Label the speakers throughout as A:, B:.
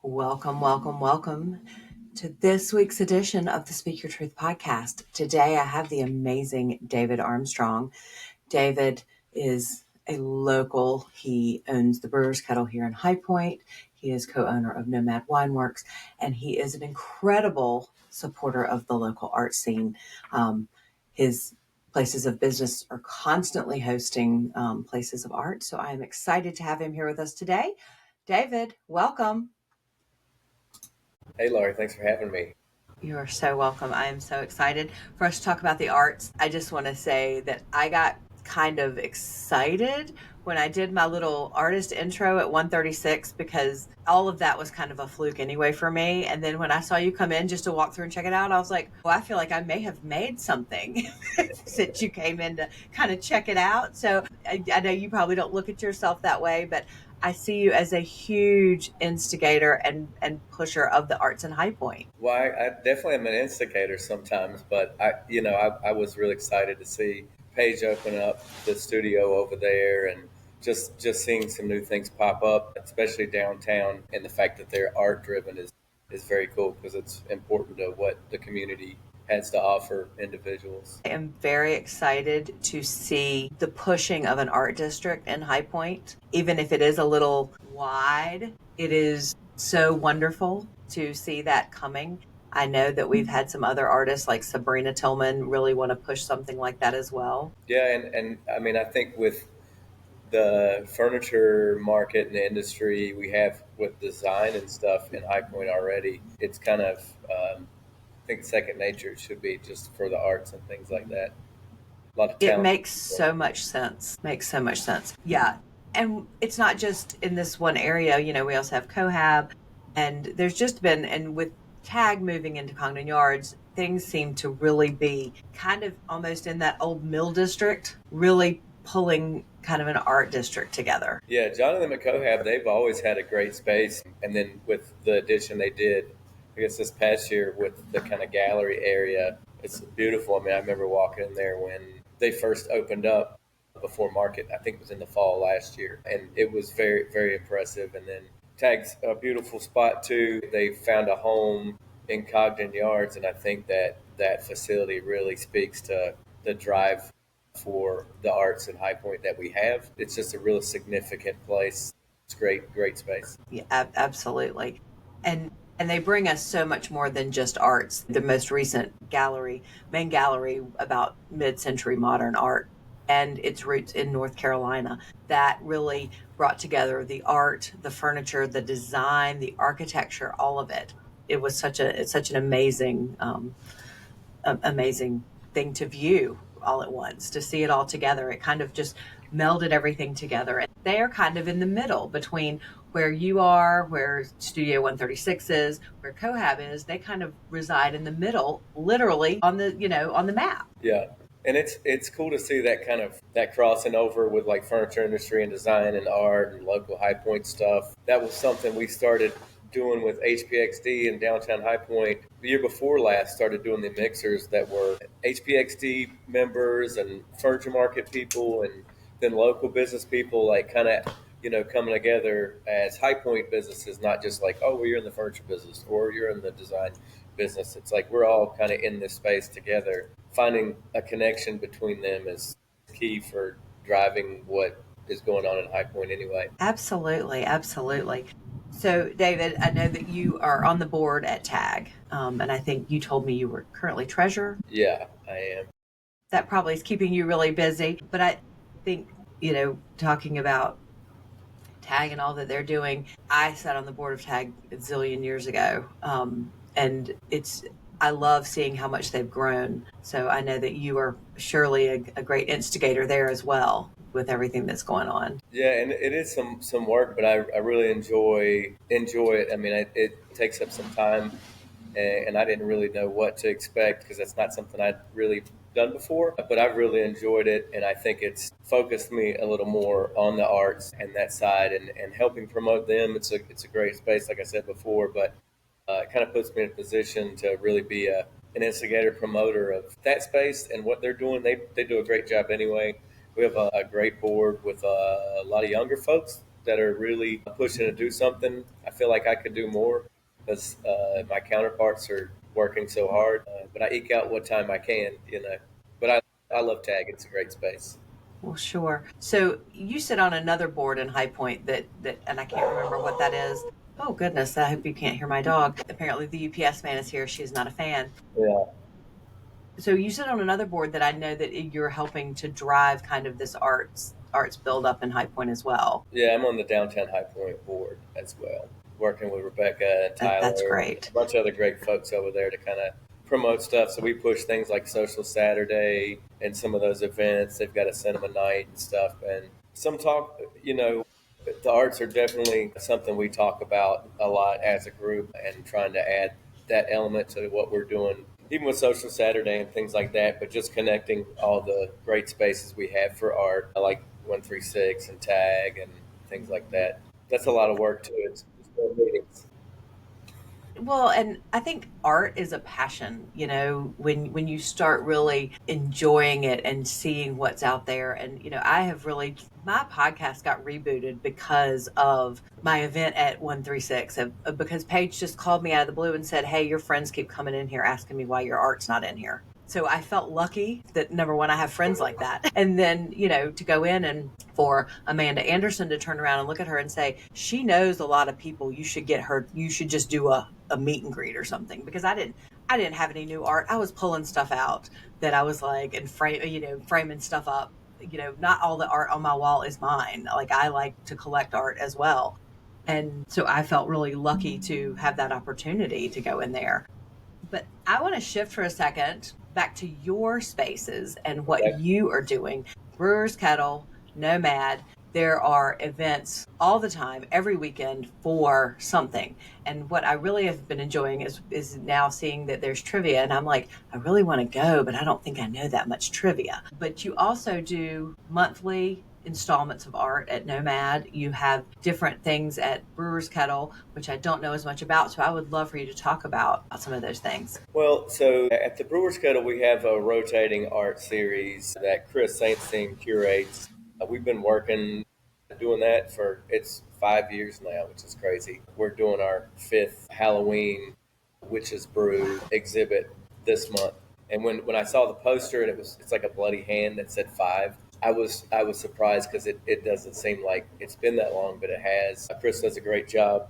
A: Welcome, welcome, welcome to this week's edition of the Speak Your Truth podcast. Today I have the amazing David Armstrong. David is a local. He owns the Brewer's Kettle here in High Point. He is co-owner of Nomad Wineworks, and he is an incredible supporter of the local art scene. His places of business are constantly hosting places of art, so I am excited to have him here with us today. David, welcome.
B: Hey, Laurie, thanks for having me.
A: You are so welcome. I am so excited for us to talk about the arts. I just want to say that I got kind of excited when I did my little artist intro at 136 because all of that was kind of a fluke anyway for me. And then when I saw you come in just to walk through and check it out, I was like, well, I feel like I may have made something since you came in to kind of check it out. So I know you probably don't look at yourself that way, but I see you as a huge instigator and pusher of the arts in High Point.
B: Well, I definitely am an instigator sometimes, but I was really excited to see Paige open up the studio over there and just seeing some new things pop up, especially downtown, and the fact that they're art driven is very cool because it's important to what the community has to offer individuals.
A: I am very excited to see the pushing of an art district in High Point. Even if it is a little wide, it is so wonderful to see that coming. I know that we've had some other artists like Sabrina Tillman really want to push something like that as well.
B: Yeah, and I mean, I think with the furniture market and the industry we have with design and stuff in High Point already, it's kind of, I think second nature it should be just for the arts and things like that. A lot of
A: It
B: talented
A: makes
B: people.
A: so much sense. Makes so much sense. Yeah. And it's not just in this one area. We also have Cohab, and there's just been, and with Tag moving into Congdon Yards, things seem to really be kind of almost in that old mill district, really pulling kind of an art district together.
B: Yeah, Jonathan McCohab, they've always had a great space. And then with the addition they did, I guess this past year with the kind of gallery area, it's beautiful. I mean, I remember walking in there when they first opened up before market. I think it was in the fall last year. And it was very, very impressive. And then Tag's a beautiful spot too. They found a home in Cogden Yards. And I think that that facility really speaks to the drive for the arts in High Point that we have. It's just a really significant place. It's great, great space.
A: Yeah, absolutely. And they bring us so much more than just arts. The most recent main gallery about mid-century modern art and its roots in North Carolina, that really brought together the art, the furniture, the design, the architecture, all of it. It was it's such an amazing thing to view all at once, to see it all together. It kind of just melded everything together. And they are kind of in the middle between where you are, where Studio 136 is, where Cohab is. They kind of reside in the middle, literally on the map.
B: Yeah. And it's cool to see that kind of that crossing over with like furniture industry and design and art and local High Point stuff. That was something we started doing with HPXD in downtown High Point the year before last. Started doing the mixers that were HPXD members and furniture market people, and then local business people, like kind of coming together as High Point businesses, not just like, oh, well, you're in the furniture business or you're in the design business. It's like we're all kind of in this space together. Finding a connection between them is key for driving what is going on in High Point anyway.
A: Absolutely, absolutely. So, David, I know that you are on the board at TAG, and I think you told me you were currently treasurer.
B: Yeah, I am.
A: That probably is keeping you really busy. But I think, talking about TAG and all that they're doing, I sat on the board of TAG a zillion years ago. And I love seeing how much they've grown. So I know that you are surely a great instigator there as well with everything that's going on.
B: Yeah, and it is some work, but I really enjoy it. I mean, it takes up some time, and I didn't really know what to expect because that's not something I'd really done before. But I've really enjoyed it, and I think it's focused me a little more on the arts and that side, and helping promote them. It's a great space, like I said before, but it kind of puts me in a position to really be an instigator promoter of that space and what they're doing. They do a great job anyway. We have a great board with a lot of younger folks that are really pushing to do something. I feel like I could do more because my counterparts are working so hard. But I eke out what time I can, you know. But I love tag. It's a great space.
A: Well, sure. So you sit on another board in High Point that, and I can't remember what that is. Oh goodness, I hope you can't hear my dog. Apparently, the UPS man is here. She's not a fan.
B: Yeah.
A: So you sit on another board that I know that you're helping to drive kind of this arts build up in High Point as well.
B: Yeah, I'm on the Downtown High Point board as well, working with Rebecca and
A: That's
B: Tyler and a
A: great.
B: bunch of other great folks over there to kind of promote stuff. So we push things like Social Saturday and some of those events. They've got a cinema night and stuff, and some talk. You know, the arts are definitely something we talk about a lot as a group, and trying to add that element to what we're doing. Even with Social Saturday and things like that, but just connecting all the great spaces we have for art, like 136 and Tag and things like that. That's a lot of work too. It's more meetings.
A: Well, and I think art is a passion, when you start really enjoying it and seeing what's out there. And, I have really, my podcast got rebooted because of my event at 136, because Paige just called me out of the blue and said, "Hey, your friends keep coming in here asking me why your art's not in here." So I felt lucky that, number one, I have friends like that. And then, to go in and for Amanda Anderson to turn around and look at her and say, she knows a lot of people. You should get her, you should just do a meet and greet or something, because I didn't have any new art. I was pulling stuff out that I was like, and framing stuff up. Not all the art on my wall is mine. Like, I like to collect art as well. And so I felt really lucky to have that opportunity to go in there. But I want to shift for a second back to your spaces and what
B: Okay.
A: you are doing. Brewer's Kettle, Nomad, there are events all the time, every weekend for something. And what I really have been enjoying is now seeing that there's trivia. And I'm like, I really want to go, but I don't think I know that much trivia. But you also do monthly installments of art at Nomad. You have different things at Brewer's Kettle, which I don't know as much about. So I would love for you to talk about some of those things.
B: Well, so at the Brewers Kettle, we have a rotating art series that Chris Saintstein curates. We've been working doing that for it's 5 years now, which is crazy. We're doing our fifth Halloween Witches Brew exhibit this month. And when I saw the poster and it's like a bloody hand that said five, I was surprised because it doesn't seem like it's been that long, but it has. Chris does a great job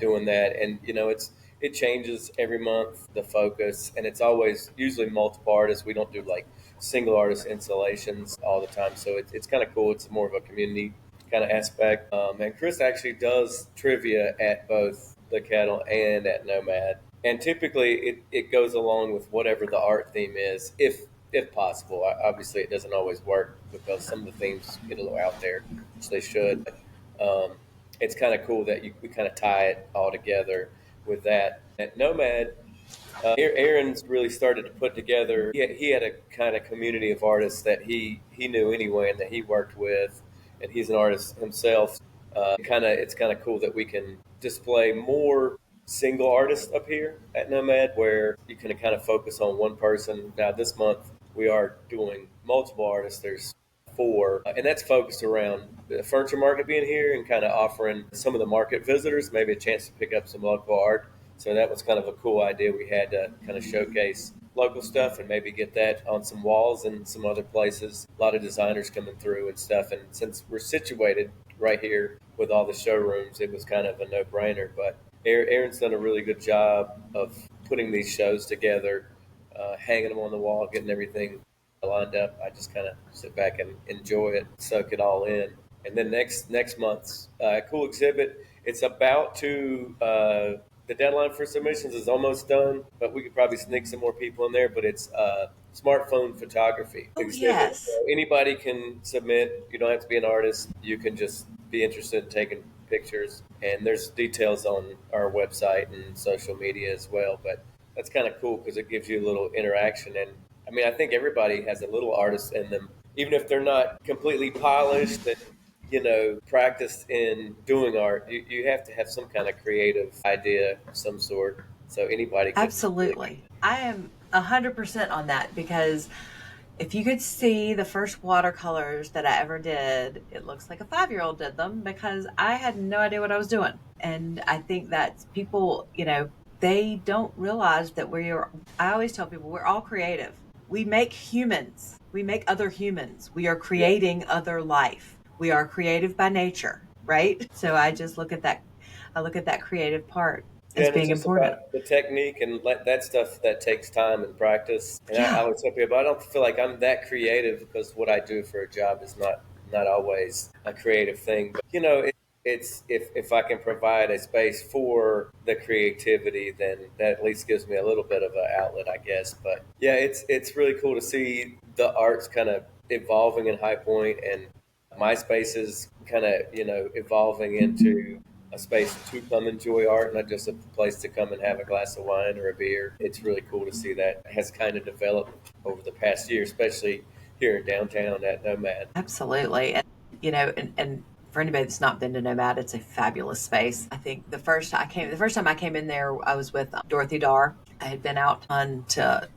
B: doing that, and it changes every month, the focus, and it's always usually multiple artists. We don't do like single artist installations all the time, so it's kind of cool. It's more of a community kind of aspect. And Chris actually does trivia at both the Kettle and at Nomad, and typically it goes along with whatever the art theme is, if possible. Obviously, it doesn't always work because some of the themes get a little out there, which they should. It's kind of cool that we kind of tie it all together with that. At Nomad, Aaron's really started to put together. He had a kind of community of artists that he knew anyway, and that he worked with, and he's an artist himself. It's kind of cool that we can display more single artists up here at Nomad, where you can kind of focus on one person. Now this month we are doing multiple artists. There's four, and that's focused around the furniture market being here and kind of offering some of the market visitors maybe a chance to pick up some local art. So that was kind of a cool idea we had to kind of showcase local stuff and maybe get that on some walls and some other places. A lot of designers coming through and stuff. And since we're situated right here with all the showrooms, it was kind of a no-brainer. But Aaron's done a really good job of putting these shows together, hanging them on the wall, getting everything lined up. I just kind of sit back and enjoy it, soak it all in. And then next month's cool exhibit, it's about to the deadline for submissions is almost done, but we could probably sneak some more people in there. But it's smartphone photography
A: Oh,
B: exhibit.
A: yes.
B: So anybody can submit. You don't have to be an artist. You can just be interested in taking pictures. And there's details on our website and social media as well. But that's kind of cool because it gives you a little interaction. And I mean, I think everybody has a little artist in them, even if they're not completely polished and practiced in doing art. You have to have some kind of creative idea of some sort. So anybody could.
A: Absolutely. I am 100% on that, because If you could see the first watercolors that I ever did, it looks like a 5-year-old did them because I had no idea what I was doing. And I think that people, they don't realize that I always tell people we're all creative. We make humans, we make other humans. We are
B: Yeah.
A: creating other life. We are creative by nature, right? So I just look at that, I look at that creative part
B: Yeah,
A: as
B: and it's
A: being
B: just
A: important.
B: about the technique and that stuff that takes time and practice. And I
A: Yeah.
B: would tell people I don't feel like I'm that creative because what I do for a job is not always a creative thing. But it's if I can provide a space for the creativity, then that at least gives me a little bit of an outlet, I guess. But yeah, it's really cool to see the arts kind of evolving in High Point, and MySpace is kind of evolving into a space to come enjoy art, not just a place to come and have a glass of wine or a beer. It's really cool to see that has kind of developed over the past year, especially here in downtown at Nomad.
A: Absolutely. And for anybody that's not been to Nomad, it's a fabulous space. I think the first time I came in there, I was with Dorothy Darr. I had been out on to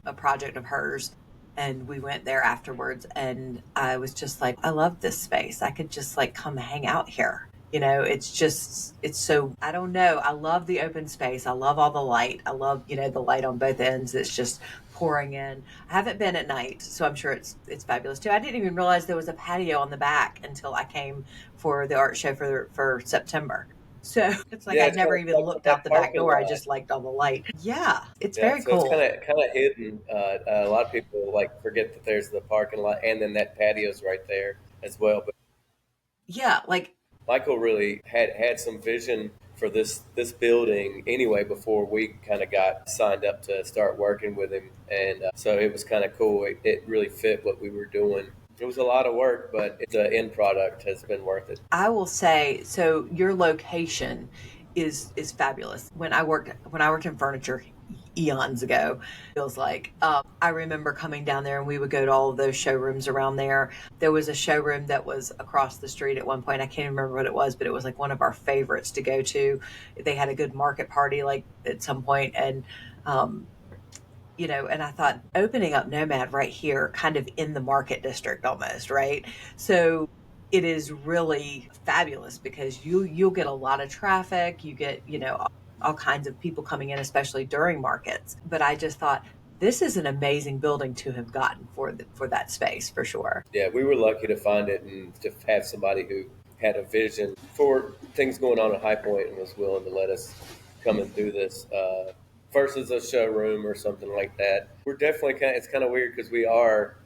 A: a project of hers, and we went there afterwards, and I was just like, I love this space. I could just like come hang out here. It's so, I don't know. I love the open space. I love all the light. I love, the light on both ends. It's just pouring in. I haven't been at night, so I'm sure it's fabulous too. I didn't even realize there was a patio on the back until I came for the art show for September. So it's like
B: Yeah,
A: I'd
B: it's kind
A: never
B: of
A: even
B: like
A: looked out
B: that
A: the back
B: parking
A: door. I
B: lot.
A: just liked all the light. Yeah, it's
B: Yeah,
A: very
B: so it's kind
A: cool.
B: of hidden. A lot of people like forget that there's the parking lot, and then that patio's right there as well. But
A: Yeah, like
B: Michael really had some vision for this building anyway before we kind of got signed up to start working with him, and so it was kind of cool. It really fit what we were doing. It was a lot of work, but the end product has been worth it.
A: I will say, so your location is fabulous. When I worked in furniture eons ago, feels like I remember coming down there and we would go to all of those showrooms around there. There was a showroom that was across the street at one point. I can't remember what it was, but it was like one of our favorites to go to. They had a good market party like at some point, and um, and I thought opening up Nomad right here, kind of in the market district almost, right? So it is really fabulous because you'll get a lot of traffic, you get, all kinds of people coming in, especially during markets. But I just thought this is an amazing building to have gotten for that space for sure.
B: Yeah, we were lucky to find it and to have somebody who had a vision for things going on at High Point and was willing to let us come and do this versus a showroom or something like that. We're definitely it's kind of weird because we are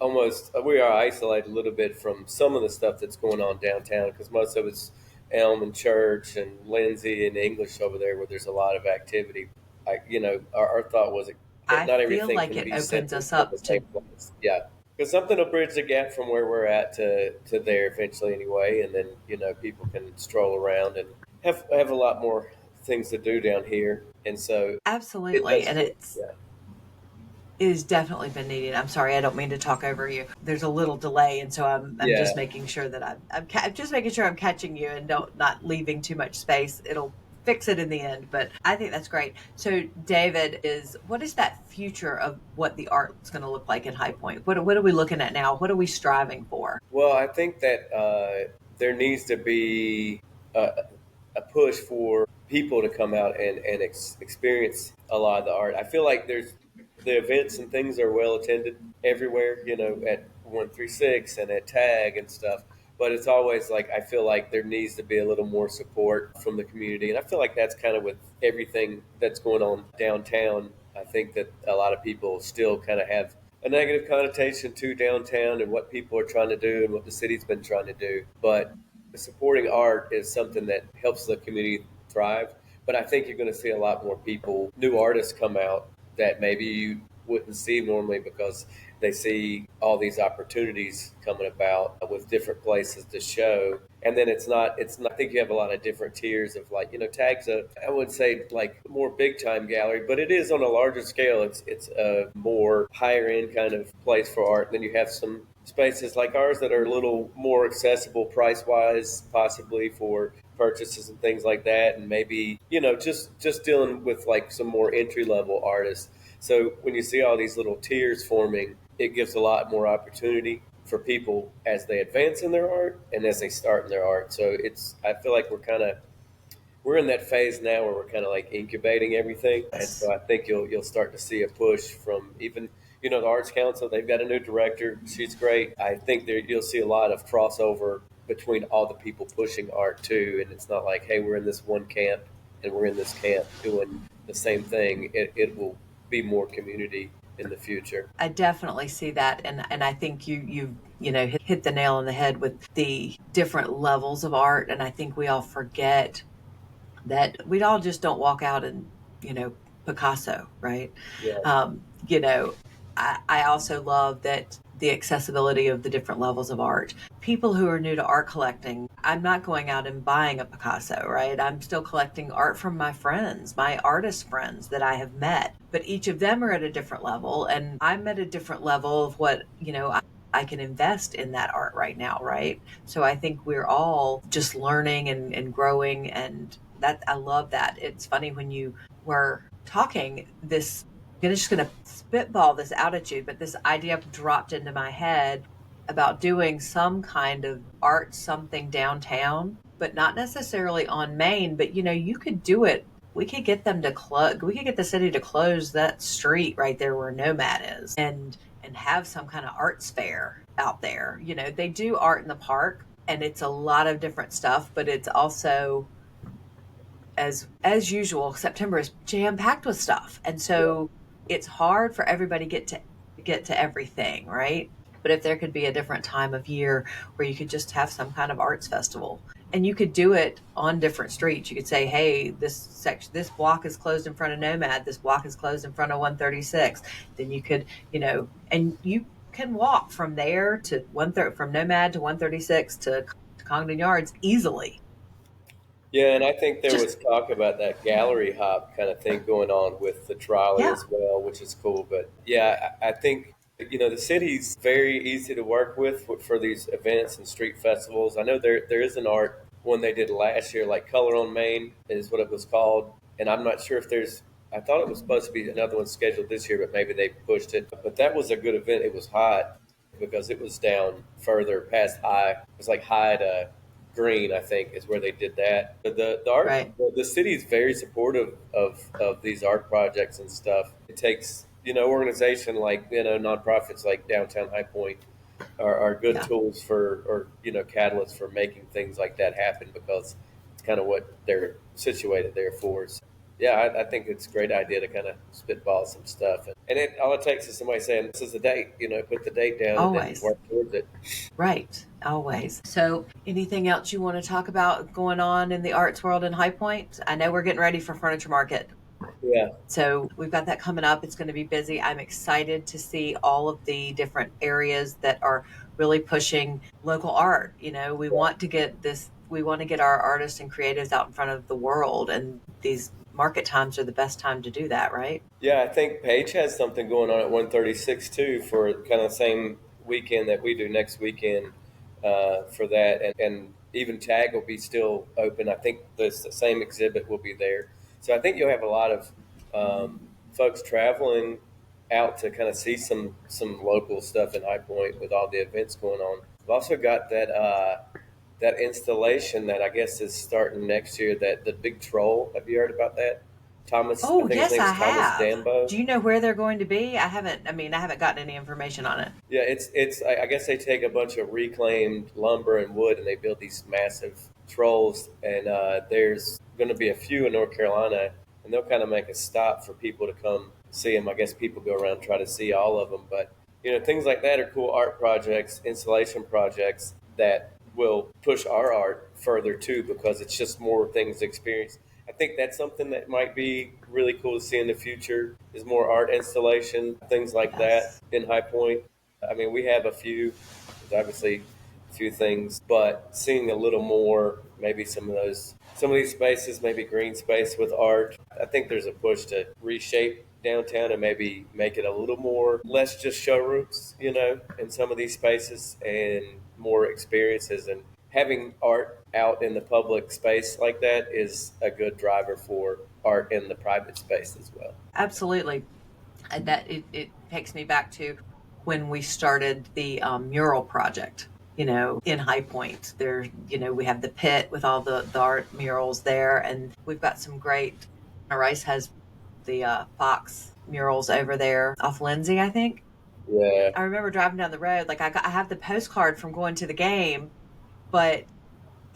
B: isolated a little bit from some of the stuff that's going on downtown because most of it's Elm and Church and Lindsay and English over there where there's a lot of activity. Our thought was that
A: I
B: not
A: feel
B: everything
A: like
B: can
A: it
B: be
A: opens
B: centered
A: us
B: in the
A: up
B: same
A: to
B: place. Yeah, because something will bridge the gap from where we're at to there eventually anyway, and then people can stroll around and have a lot more things to do down here, and so it
A: absolutely,
B: does
A: and
B: fit.
A: it's
B: Yeah,
A: it has definitely been needed. I'm sorry, I don't mean to talk over you. There's a little delay, and so I'm
B: yeah.
A: just making sure that I'm just making sure I'm catching you and don't not leaving too much space. It'll fix it in the end, but I think that's great. So, David, is what is that future of what the art's going to look like in High Point? What are we looking at now? What are we striving for?
B: Well, I think that there needs to be a, a push for people to come out and experience a lot of the art. I feel like there's the events and things are well attended everywhere, at 136 and at Tag and stuff. But it's always like I feel like there needs to be a little more support from the community, and I feel like that's kind of with everything that's going on downtown. I think that a lot of people still kind of have a negative connotation to downtown and what people are trying to do and what the city's been trying to do. But supporting art is something that helps the community thrive. But I think you're going to see a lot more people, new artists come out that maybe you wouldn't see normally because they see all these opportunities coming about with different places to show. And then I think you have a lot of different tiers of like, Tag's I would say like more big time gallery, but it is on a larger scale. It's a more higher end kind of place for art. Then you have some spaces like ours that are a little more accessible price wise, possibly for purchases and things like that, and maybe just dealing with like some more entry level artists. So when you see all these little tiers forming, it gives a lot more opportunity for people as they advance in their art and as they start in their art. So I feel like we're in that phase now where we're kind of like incubating everything, and so
A: Yes.
B: I think you'll start to see a push from even the Arts Council. They've got a new director. She's great. I think you'll see a lot of crossover between all the people pushing art too, and it's not like, hey, we're in this one camp and we're in this camp doing the same thing. It will be more community in the future.
A: I definitely see that, and I think you hit the nail on the head with the different levels of art, and I think we all forget that we all just don't walk out and Picasso, right?
B: Yeah,
A: um, you know I also love that the accessibility of the different levels of art. People who are new to art collecting, I'm not going out and buying a Picasso, right? I'm still collecting art from my friends, my artist friends that I have met, but each of them are at a different level, and I'm at a different level of what I can invest in that art right now, right? So I think we're all just learning and growing, and that I love that. It's funny when you were talking this, I'm just going to spitball this out at you, but this idea dropped into my head about doing some kind of art something downtown, but not necessarily on Main, but you could do it. We could get them to close, we could get the city to close that street right there where Nomad is, and have some kind of arts fair out there. They do art in the park, and it's a lot of different stuff, but it's also, as usual, September is jam packed with stuff, and
B: yeah.
A: so it's hard for everybody get to everything, right? But if there could be a different time of year where you could just have some kind of arts festival, and you could do it on different streets, you could say, "Hey, this block is closed in front of Nomad. This block is closed in front of 136." Then you could, and you can walk from there to from Nomad to 136 to Congdon Yards easily.
B: Yeah, and I think there
A: Just
B: was talk about that gallery hop kind of thing going on with the trolley
A: yeah,
B: as well, which is cool. But yeah, I think the city's very easy to work with for these events and street festivals. I know there is an art one they did last year, like Color on Main is what it was called, and I'm not sure if there's. I thought it was supposed to be another one scheduled this year, but maybe they pushed it. But that was a good event. It was hot because it was down further past High. It was like High to Green, I think, is where they did that. The art,
A: right.
B: the city is very supportive of these art projects and stuff. It takes organization like nonprofits like Downtown High Point are good
A: Yeah.
B: tools for or catalysts for making things like that happen because it's kind of what they're situated there for. So, yeah, I think it's a great idea to kind of spitball some stuff, and all it takes is somebody saying this is the date, put the date down and then
A: Always.
B: work towards it.
A: Right. Always. So, anything else you want to talk about going on in the arts world in High Point? I know we're getting ready for Furniture Market.
B: Yeah.
A: So, we've got that coming up. It's going to be busy. I'm excited to see all of the different areas that are really pushing local art. We want to get our artists and creatives out in front of the world, and these market times are the best time to do that, right?
B: Yeah, I think Paige has something going on at 136 too for kind of the same weekend that we do next weekend for that. And even Tag will be still open. I think the same exhibit will be there. So I think you'll have a lot of folks traveling out to kind of see some local stuff in High Point with all the events going on. We've also got that installation that I guess is starting next year. That the big troll. Have you heard about that? Thomas, I
A: Oh,
B: think his
A: yes,
B: name's
A: I
B: Thomas
A: have.
B: Dambo.
A: Do you know where they're going to be? I haven't gotten any information on it.
B: Yeah, it's. I guess they take a bunch of reclaimed lumber and wood, and they build these massive trolls. And there's going to be a few in North Carolina, and they'll kind of make a stop for people to come see them. I guess people go around and try to see all of them, but things like that are cool art projects, installation projects that will push our art further too, because it's just more things to experience. I think that's something that might be really cool to see in the future is more art installation, things like that
A: Yes.
B: in High Point. I mean, we have a few, there's obviously a few things, but seeing a little more, maybe some of these spaces, maybe green space with art. I think there's a push to reshape downtown and maybe make it a little more, less just showrooms, in some of these spaces and more experiences. And having art out in the public space like that is a good driver for art in the private space as well.
A: Absolutely. And that it takes me back to when we started the mural project. In High Point, there, we have the pit with all the art murals there, and we've got some great. Rice has the Fox murals over there off Lindsay, I think.
B: Yeah,
A: I remember driving down the road, like I have the postcard from going to the game, but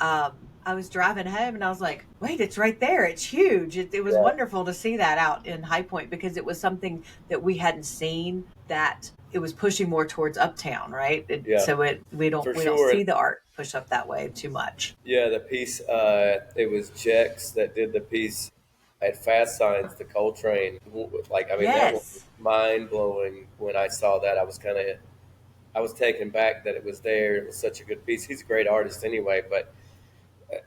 A: I was driving home and I was like, wait, it's right there. It's huge. It was
B: yeah,
A: wonderful to see that out in High Point because it was something that we hadn't seen, that it was pushing more towards uptown, right?
B: yeah,
A: So we don't
B: for
A: we don't
B: sure.
A: see the art push up that way too much.
B: Yeah, the piece, it was Jex that did the piece at Fast Signs, the Coltrane. Like, I mean, that was
A: Yes.
B: mind blowing when I saw that. I was taken back that it was there. It was such a good piece. He's a great artist anyway, but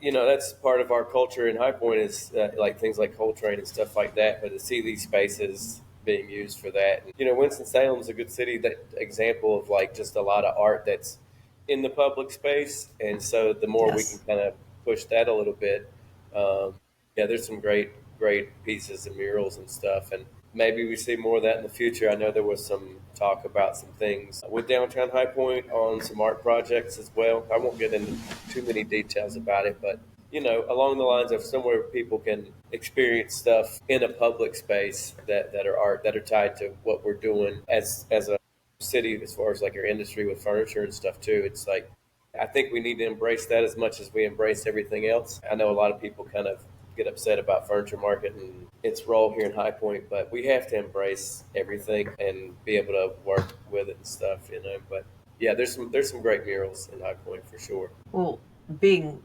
B: that's part of our culture in High Point is like things like Coltrane and stuff like that. But to see these spaces being used for that, and, Winston Salem's a good city. That example of like just a lot of art that's in the public space, and so the more we can
A: Yes.
B: kind of push that a little bit, um, yeah, there's some great pieces and murals and stuff, and maybe we see more of that in the future. I know there was some talk about some things with downtown High Point on some art projects as well. I won't get into too many details about it, but along the lines of somewhere people can experience stuff in a public space that are art that are tied to what we're doing as a city as far as like our industry with furniture and stuff too. It's like I think we need to embrace that as much as we embrace everything else. I know a lot of people kind of get upset about furniture market and its role here in High Point, but we have to embrace everything and be able to work with it and stuff. But yeah, there's some great murals in High Point for sure.
A: Well, being,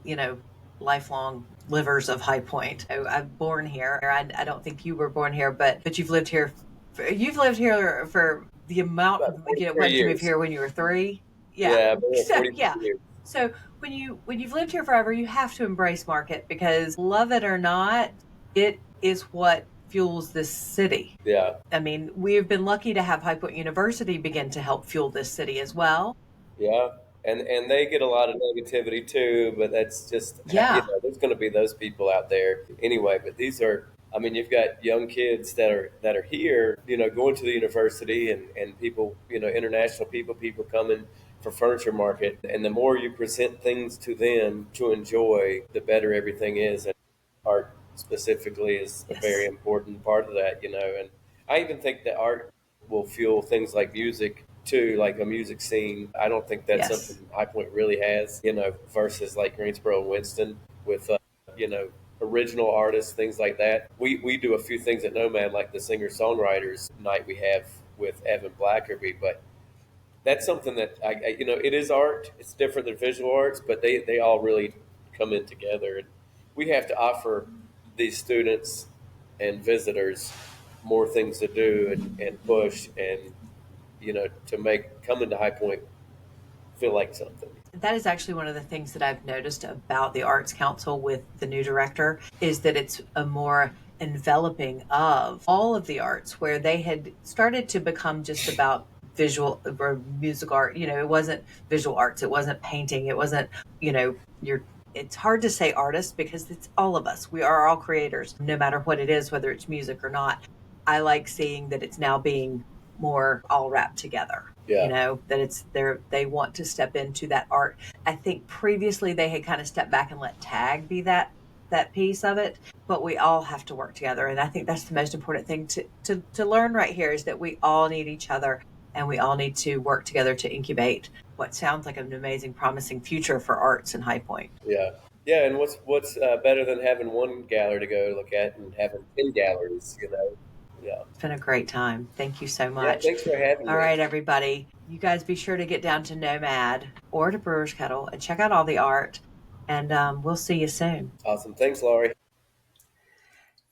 A: lifelong livers of High Point, I'm born here. I don't think you were born here, but you've lived here for the amount,
B: About 43
A: when did you move
B: years.
A: here when you were 3? Yeah.
B: Yeah, I've been here
A: So, yeah.
B: 43 years.
A: So when you've lived here forever, you have to embrace market because love it or not, it is what fuels this city.
B: Yeah,
A: I mean, we've been lucky to have High Point University begin to help fuel this city as well.
B: yeah, and they get a lot of negativity too, but that's just
A: Yeah.
B: there's going to be those people out there anyway. But these are, I mean, you've got young kids that are here, going to the university, and people, international people coming for furniture market, and the more you present things to them to enjoy, the better everything is, and art specifically is a very
A: Yes.
B: important part of that. And I even think that art will fuel things like music too, like a music scene. I don't think that's something
A: Yes.
B: High Point really has, versus like Greensboro and Winston with, you know, original artists, things like that. We do a few things at Nomad, like the singer songwriters night we have with Evan Blackerby, but that's something that it is art. It's different than visual arts, but they all really come in together. And we have to offer these students and visitors more things to do and push and to make coming to High Point feel like something.
A: That is actually one of the things that I've noticed about the Arts Council with the new director is that it's a more enveloping of all of the arts where they had started to become just about visual or music art. It wasn't visual arts, it wasn't painting, it wasn't, you're it's hard to say artists because it's all of us. We are all creators, no matter what it is, whether it's music or not. I like seeing that it's now being more all wrapped together.
B: Yeah,
A: That they want to step into that art. I think previously they had kind of stepped back and let tag be that piece of it, but we all have to work together, and I think that's the most important thing to learn right here is that we all need each other and we all need to work together to incubate what sounds like an amazing promising future for arts in High Point.
B: yeah, yeah. And what's better than having one gallery to go look at and having 10 galleries? Yeah,
A: It's been a great time. Thank you so
B: yeah.
A: much.
B: Thanks for having
A: All
B: me.
A: right, everybody. You guys be sure to get down to Nomad or to Brewer's Kettle and check out all the art. And we'll see you soon.
B: Awesome. Thanks, Laurie.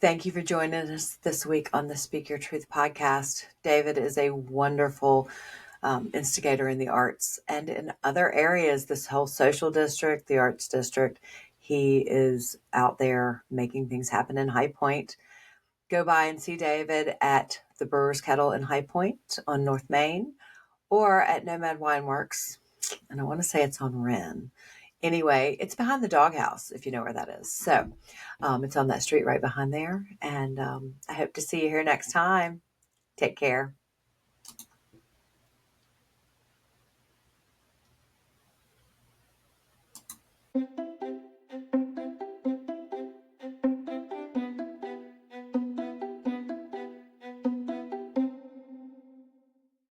A: Thank you for joining us this week on the Speak Your Truth podcast. David is a wonderful instigator in the arts and in other areas, this whole social district, the arts district. He is out there making things happen in High Point. Go by and see David at the Brewer's Kettle in High Point on North Main or at Nomad Wineworks. And I want to say it's on Wren. Anyway, it's behind the doghouse, if you know where that is. So it's on that street right behind there. And I hope to see you here next time. Take care.